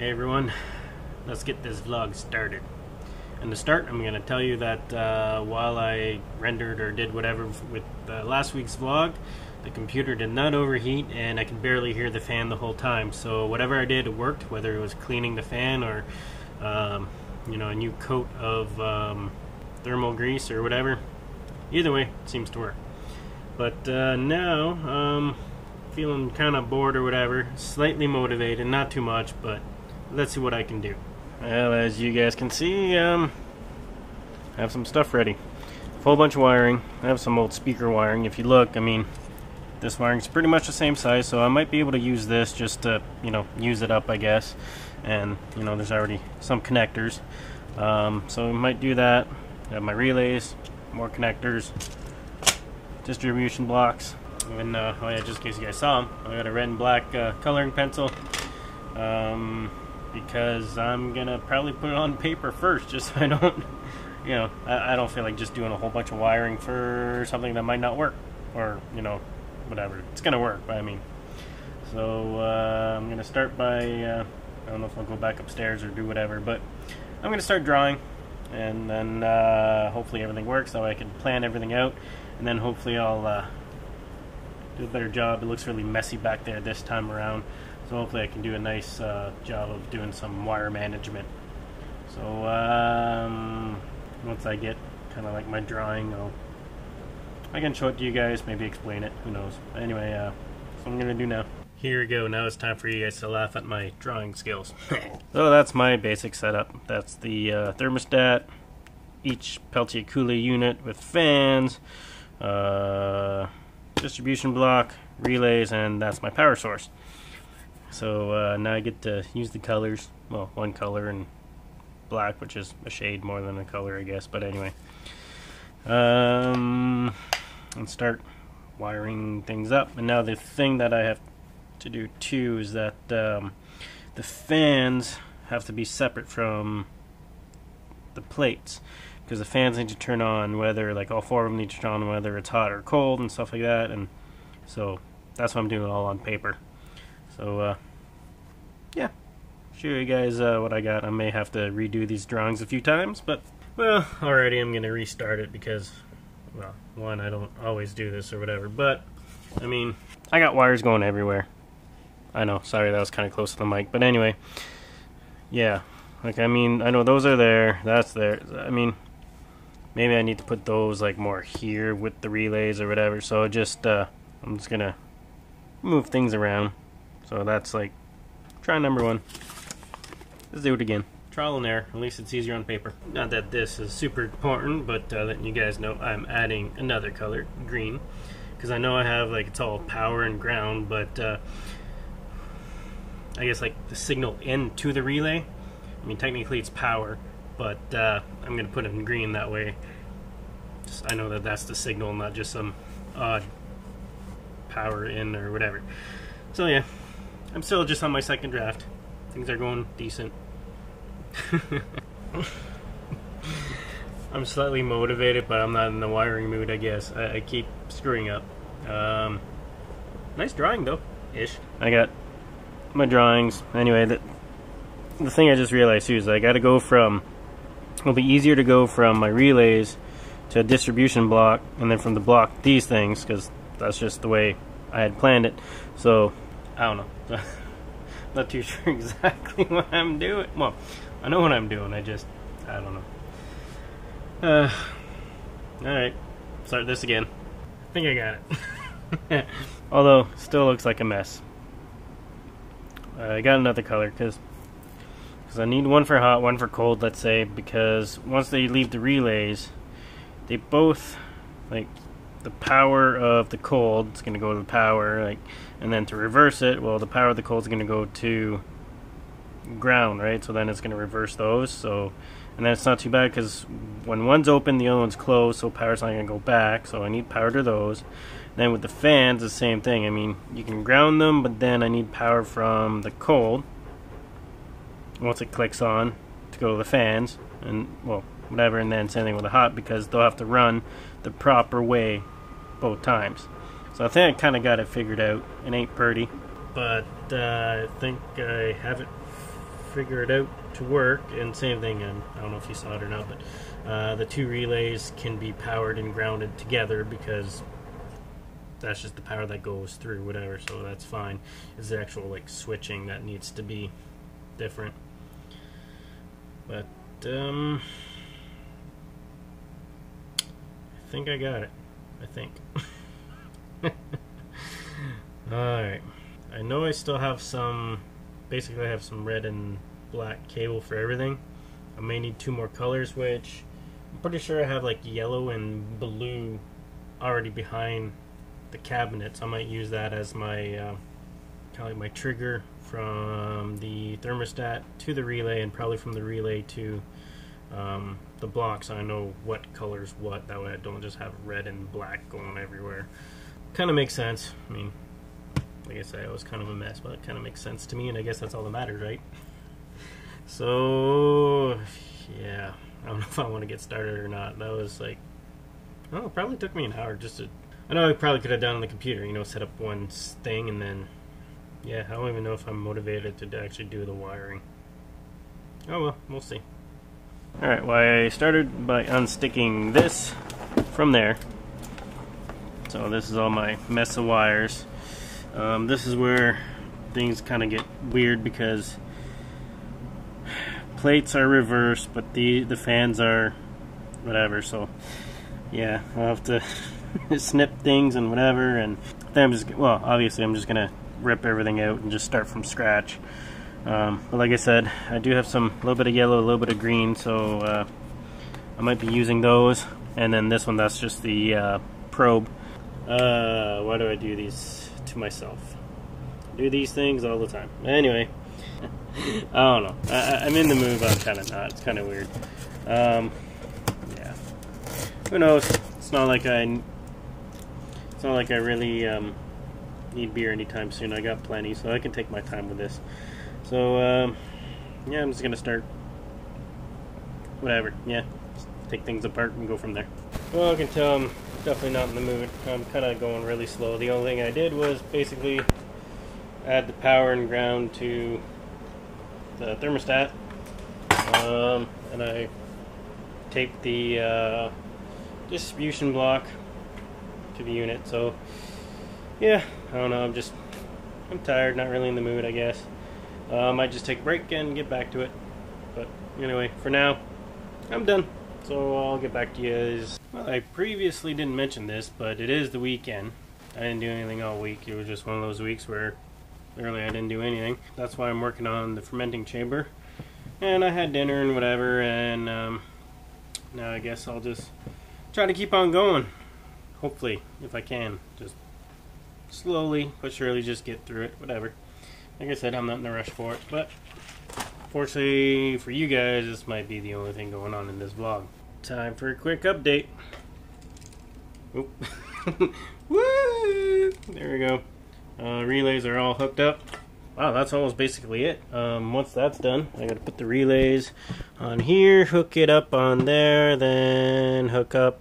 Hey everyone, let's get this vlog started. And to start, I'm going to tell you that while I rendered or did whatever with last week's vlog, the computer did not overheat and I could barely hear the fan the whole time. So whatever I did, it worked, whether it was cleaning the fan or you know, a new coat of thermal grease or whatever. Either way, it seems to work. But now, feeling kind of bored or whatever, slightly motivated, not too much, but let's see what I can do. Well, as you guys can see, I have some stuff ready. A whole bunch of wiring. I have some old speaker wiring. If you look, I mean, this wiring's pretty much the same size, so I might be able to use this just to, you know, use it up, I guess. And, you know, there's already some connectors. So we might do that. I have my relays, more connectors, distribution blocks. And, oh yeah, just in case you guys saw them, I got a red and black coloring pencil. Because I'm gonna probably put it on paper first, just so I don't, you know, I don't feel like just doing a whole bunch of wiring for something that might not work, or, you know, whatever. It's gonna work, but I mean, so I'm gonna start by, I don't know if I'll go back upstairs or do whatever, but I'm gonna start drawing, and then hopefully everything works, so I can plan everything out, and then hopefully I'll do a better job. It looks really messy back there this time around. So hopefully I can do a nice job of doing some wire management. So once I get kind of like my drawing, I can show it to you guys, maybe explain it, who knows. Anyway, that's what I'm going to do now. Here we go, now it's time for you guys to laugh at my drawing skills. So that's my basic setup. That's the thermostat, each Peltier Coulee unit with fans, distribution block, relays, and that's my power source. So now I get to use the colors, well, one color and black, which is a shade more than a color, I guess, but anyway. And start wiring things up. And now the thing that I have to do too is that the fans have to be separate from the plates, because the fans need to turn on whether, like, all four of them need to turn on whether it's hot or cold and stuff like that, and so that's why I'm doing it all on paper. So, yeah, show you guys what I got. I may have to redo these drawings a few times, but, well, already I'm going to restart it because, well, one, I don't always do this or whatever, but, I mean, I got wires going everywhere. I know, sorry, that was kind of close to the mic, but anyway, yeah, like, I mean, I know those are there, that's there, I mean, maybe I need to put those, like, more here with the relays or whatever, so just, I'm just going to move things around. So that's like try number one. Let's do it again. Trial and error. At least it's easier on paper. Not that this is super important, but letting you guys know I'm adding another color, green, because I know I have, like, it's all power and ground, but I guess like the signal into the relay. I mean, technically it's power, but I'm gonna put it in green that way. Just, I know that that's the signal, not just some odd power in or whatever. So yeah. I'm still just on my second draft. Things are going decent. I'm slightly motivated, but I'm not in the wiring mood, I guess. I keep screwing up. Nice drawing, though. Ish. I got my drawings. Anyway, the thing I just realized, too, is I gotta go from... It'll be easier to go from my relays to a distribution block, and then from the block, these things, because that's just the way I had planned it. So... I don't know. Not too sure exactly what I'm doing. Well, I know what I'm doing. I don't know. Alright. Start this again. I think I got it. Although, still looks like a mess. I got another color because I need one for hot, one for cold, let's say, because once they leave the relays, they both, like, the power of the cold is going to go to the power, like, and then to reverse it, well, the power of the cold is going to go to ground, right? So then it's going to reverse those. So, and then it's not too bad because when one's open, the other one's closed, so power's not going to go back. So I need power to those. Then with the fans, the same thing. I mean, you can ground them, but then I need power from the cold once it clicks on to go to the fans, and, well, whatever, and then same thing with the hot, because they'll have to run the proper way both times. So I think I kind of got it figured out. It ain't pretty, but I think I have it figure it out to work. And same thing, and I don't know if you saw it or not, but the two relays can be powered and grounded together because that's just the power that goes through whatever, so that's fine. It's the actual like switching that needs to be different. But I think I got it. I think. Alright. I know I still have some, basically I have some red and black cable for everything. I may need 2 more colors, which I'm pretty sure I have like yellow and blue already behind the cabinet, so I might use that as my kind of like my trigger from the thermostat to the relay, and probably from the relay to the block, so I know what color's what. That way I don't just have red and black going everywhere. Kind of makes sense. I mean, like I said, it was kind of a mess, but it kind of makes sense to me, and I guess that's all that matters, right? So yeah, I don't know if I want to get started or not. That was like, oh, it probably took me an hour just to, I know I probably could have done on the computer, you know, set up one thing and then, yeah, I don't even know if I'm motivated to actually do the wiring. Oh well, we'll see. Alright, well, I started by unsticking this from there. So this is all my mess of wires. This is where things kind of get weird because plates are reversed, but the fans are whatever, so yeah, I'll have to snip things and whatever, and then I'm just, well, obviously I'm just gonna rip everything out and just start from scratch. But like I said, I do have some, a little bit of yellow, a little bit of green, so I might be using those. And then this one, that's just the probe. Why do I do these to myself? I do these things all the time. Anyway, I don't know. I'm in the mood, but I'm kind of not. It's kind of weird. Yeah. Who knows? It's not like I really need beer anytime soon. I got plenty, so I can take my time with this. So yeah, I'm just gonna start whatever. Yeah, just take things apart and go from there. Well, I can tell I'm definitely not in the mood. I'm kind of going really slow. The only thing I did was basically add the power and ground to the thermostat, and I taped the distribution block to the unit. So yeah, I don't know, I'm tired, not really in the mood, I guess. I might just take a break and get back to it. But anyway, for now, I'm done. So I'll get back to you. Well, I previously didn't mention this, but it is the weekend. I didn't do anything all week. It was just one of those weeks where literally I didn't do anything. That's why I'm working on the fermenting chamber. And I had dinner and whatever, and now I guess I'll just try to keep on going. Hopefully, if I can. Just slowly but surely just get through it, whatever. Like I said, I'm not in a rush for it, but fortunately for you guys, this might be the only thing going on in this vlog. Time for a quick update. Oop. Woo! There we go. Relays are all hooked up. Wow, that's almost basically it. Once that's done, I gotta put the relays on here, hook it up on there, then hook up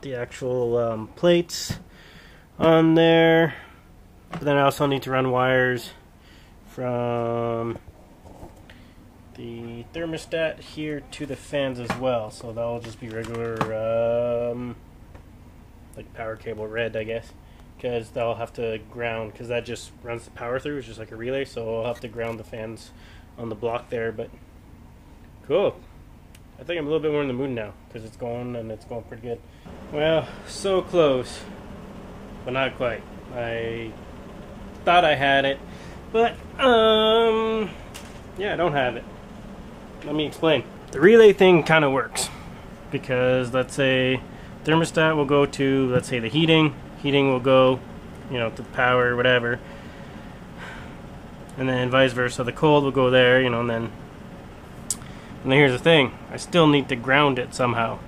the actual plates on there. But then I also need to run wires from the thermostat here to the fans as well. So that'll just be regular, like power cable red, I guess. Because they'll have to ground, because that just runs the power through. It's just like a relay, so I'll have to ground the fans on the block there. But cool. I think I'm a little bit more in the mood now, because it's going, and it's going pretty good. Well, so close, but not quite. I thought I had it, but yeah, I don't have it. Let me explain. The relay thing kind of works, because let's say thermostat will go to, let's say, the heating will go, you know, to the power, whatever, and then vice versa, the cold will go there, you know, and then here's the thing, I still need to ground it somehow.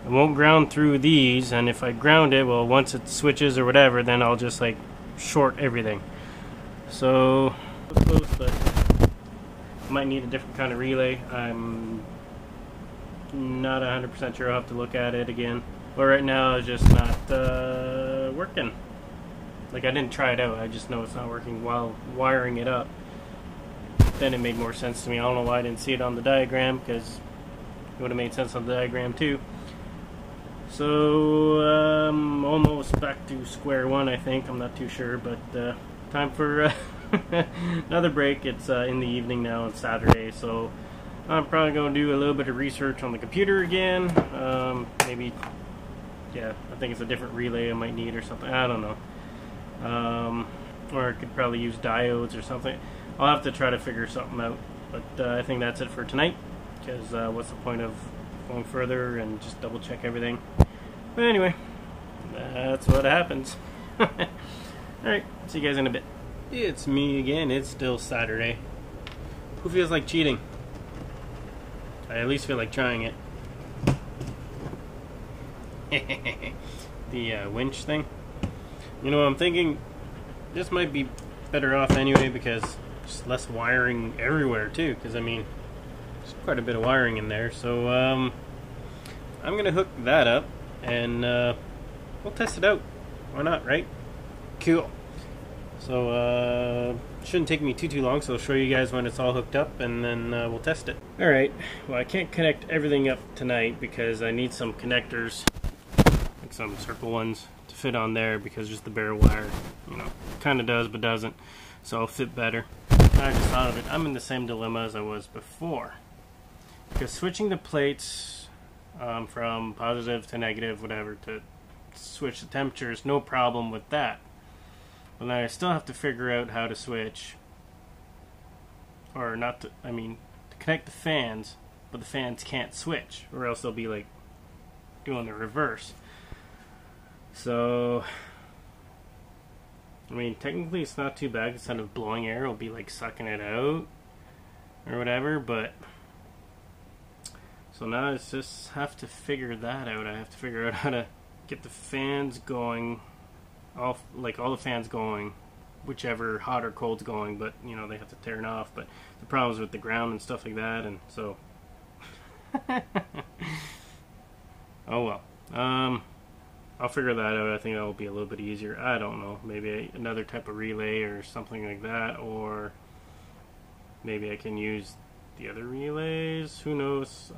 It won't ground through these, and if I ground it, well, once it switches or whatever, then I'll just like short everything. So close, but I might need a different kind of relay. I'm not 100% sure. I'll have to look at it again. But right now it's just not working. Like, I didn't try it out, I just know it's not working while wiring it up. then it made more sense to me. I don't know why I didn't see it on the diagram, because it would have made sense on the diagram too. So almost back to square one, I think. I'm not too sure, but time for another break. It's in the evening now. It's Saturday, so I'm probably going to do a little bit of research on the computer again. Maybe, yeah, I think it's a different relay I might need or something. I don't know. Or I could probably use diodes or something. I'll have to try to figure something out. But I think that's it for tonight, because what's the point of going further and just double check everything? But anyway, that's what happens. Alright, see you guys in a bit. It's me again. It's still Saturday. Who feels like cheating? I at least feel like trying it. The winch thing. You know, I'm thinking this might be better off anyway, because there's less wiring everywhere too, because I mean there's quite a bit of wiring in there. So I'm gonna hook that up and we'll test it out. Why not, right? Cool. So shouldn't take me too long, so I'll show you guys when it's all hooked up, and then we'll test it. Alright, well, I can't connect everything up tonight because I need some connectors, like some circle ones, to fit on there, because just the bare wire, you know, kind of does but doesn't, so it'll fit better. I just thought of it. I'm in the same dilemma as I was before, because switching the plates from positive to negative, whatever, to switch the temperatures, no problem with that. But then I still have to figure out how to switch, or not to, I mean, to connect the fans, but the fans can't switch, or else they'll be like doing the reverse. So, I mean, technically it's not too bad. Instead of blowing air, it'll be like sucking it out, or whatever, but so now I just have to figure that out. I have to figure out how to get the fans going, all the fans going, whichever hot or cold's going, but you know, they have to turn off. But the problems with the ground and stuff like that, and so oh well. I'll figure that out. I think that'll be a little bit easier. I don't know, maybe another type of relay or something like that, or maybe I can use the other relays, who knows.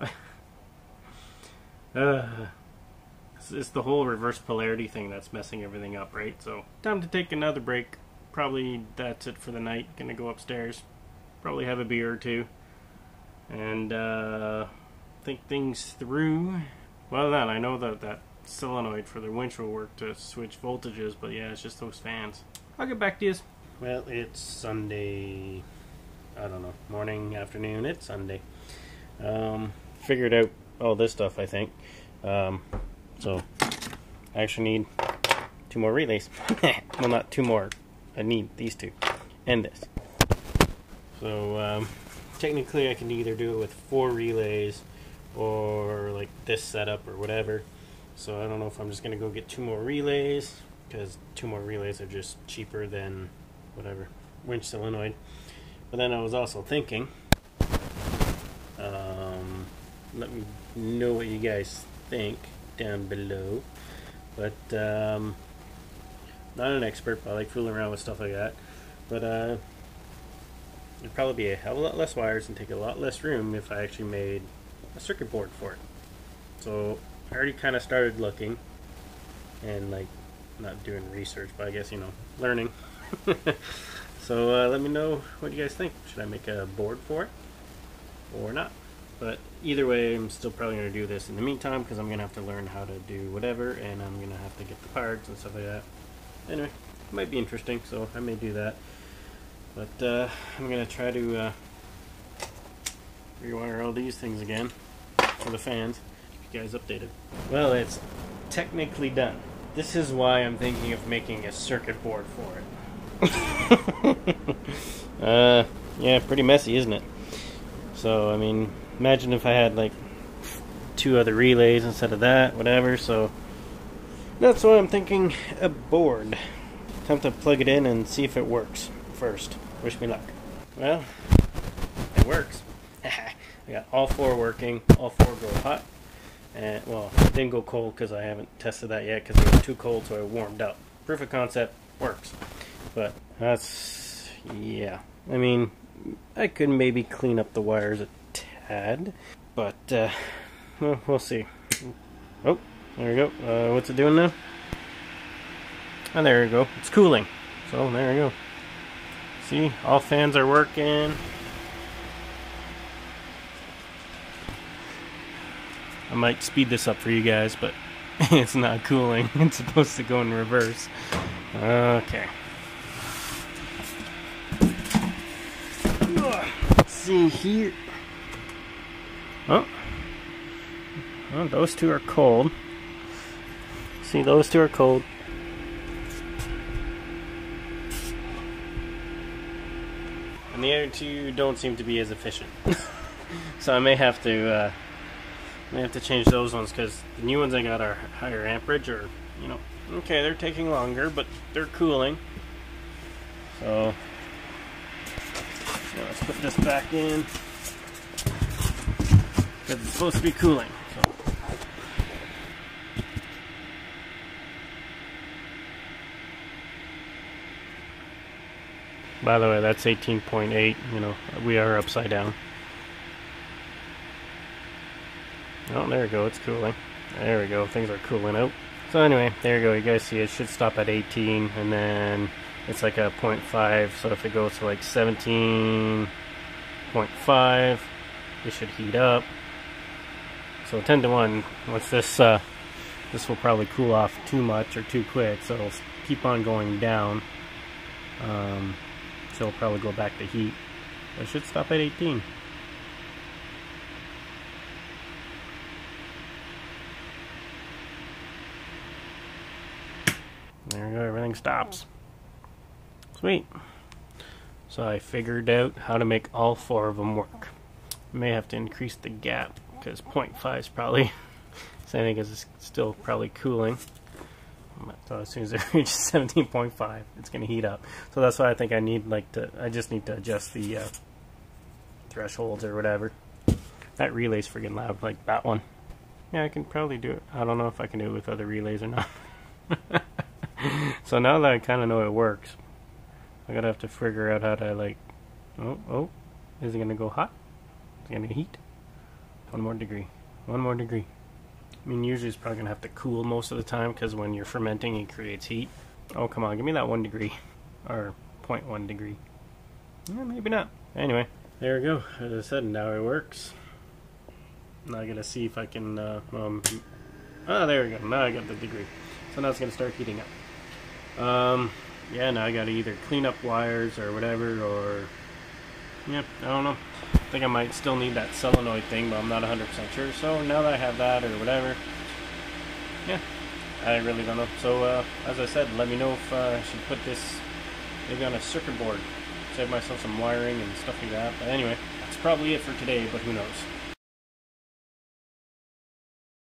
It's the whole reverse polarity thing that's messing everything up, right? So, time to take another break. Probably that's it for the night. Gonna go upstairs, probably have a beer or two, and think things through. Well then, I know that solenoid for the winch will work to switch voltages, but yeah, it's just those fans. I'll get back to you. Well, it's Sunday, I don't know, morning, afternoon, it's Sunday. Figured out all this stuff, I think. So, I actually need 2 more relays. Well, not 2 more. I need these 2. And this. So, technically I can either do it with 4 relays, or like this setup, or whatever. So I don't know if I'm just going to go get 2 more relays, because 2 more relays are just cheaper than whatever, winch solenoid. But then I was also thinking, let me know what you guys think down below. But not an expert, but I like fooling around with stuff like that. But it'd probably be a hell of a lot less wires and take a lot less room if I actually made a circuit board for it. So I already kind of started looking and like not doing research, but I guess, you know, learning. So let me know what you guys think. Should I make a board for it or not? But either way, I'm still probably going to do this in the meantime, because I'm going to have to learn how to do whatever, and I'm going to have to get the parts and stuff like that. Anyway, it might be interesting, so I may do that. But I'm going to try to rewire all these things again for the fans. Keep you guys updated. Well, it's technically done. This is why I'm thinking of making a circuit board for it. Yeah, pretty messy, isn't it? So, I mean, imagine if I had like 2 other relays instead of that, whatever. So that's why I'm thinking a board. Time to plug it in and see if it works first. Wish me luck. Well, it works. I got all 4 working. All 4 go hot. And well, it didn't go cold because I haven't tested that yet, because it was too cold, so I warmed up. Proof of concept, works. But that's, yeah. I mean, I could maybe clean up the wires a tad, but well, we'll see. Oh, there we go. What's it doing now? Oh, there we go. It's cooling. So there we go. See, all fans are working. I might speed this up for you guys, but it's not cooling. It's supposed to go in reverse. Okay. Let's see here. Oh, well, those two are cold. See, those two are cold. And the other two don't seem to be as efficient. So I may have to change those ones, because the new ones I got are higher amperage, or, you know, okay, they're taking longer, but they're cooling. So yeah, let's put this back in, because it's supposed to be cooling. So. By the way, that's 18.8, you know, we are upside down. Oh, there we go, it's cooling. There we go, things are cooling out. So anyway, there you go, you guys see it should stop at 18, and then it's like a 0.5, so if it goes to like 17.5, it should heat up. So 10 to 1, once this will probably cool off too much or too quick, so it'll keep on going down. So it'll probably go back to heat. But it should stop at 18. There we go, everything stops. Sweet. So I figured out how to make all 4 of them work. I may have to increase the gap, because 0.5 is probably same because it's still probably cooling. So as soon as it reaches 17.5, it's going to heat up. So that's why I think I just need to adjust the thresholds or whatever. That relay's freaking loud, like that one. Yeah, I can probably do it. I don't know if I can do it with other relays or not. So now that I kind of know it works, I'm gonna have to figure out how to, like, oh, is it gonna go hot? Is it gonna heat? One more degree. I mean, usually it's probably gonna have to cool most of the time, because when you're fermenting, it creates heat. Oh, come on, give me that 1 degree, or 0.1 degree. Yeah, maybe not. Anyway, there we go. As I said, now it works. Now I gotta see if I can. There we go. Now I got the degree. So now it's gonna start heating up. Yeah, now I gotta either clean up wires or whatever, or yeah, I don't know. I think I might still need that solenoid thing, but I'm not 100% sure. So now that I have that or whatever, yeah, I really don't know. So as I said, let me know if I should put this maybe on a circuit board, save myself some wiring and stuff like that. But anyway, that's probably it for today, but who knows.